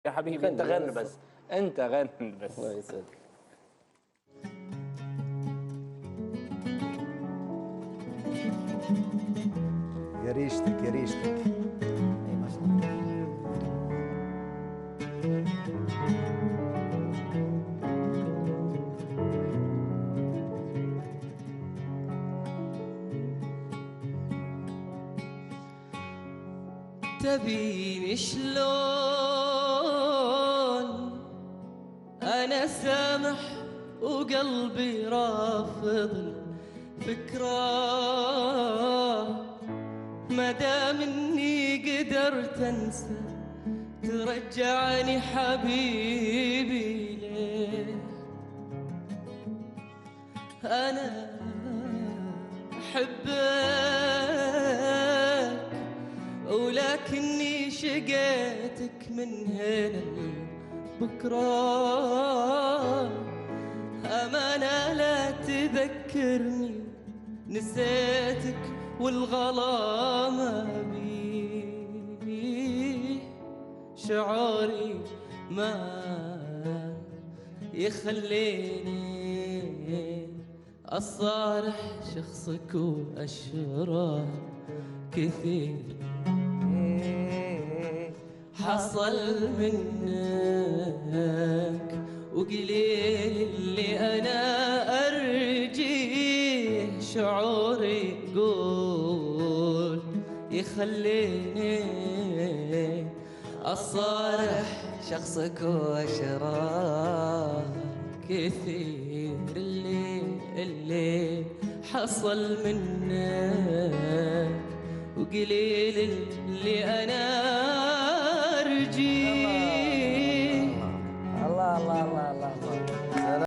يا حبيبي انت غني بس، انت غني بس. الله يسعدك. يا ريشتك يا ريشتك. اي ما شاء الله. تبيني شلون أنا سامح وقلبي رافض الفكرة، ما دام إني قدرت أنسى ترجعني حبيبي ليه؟ أنا أحبك ولكني شقيتك من هنا بكرة، أمانة لا تذكرني نسيتك والغلا ما بي، شعوري ما يخليني أصارح شخصك وأشرح كثير حصل منك وقليل اللي أنا أرجيه، شعوري يقول يخليني أصارح شخصك وأشرح كثير اللي حصل منك وقليل اللي أنا أرجي.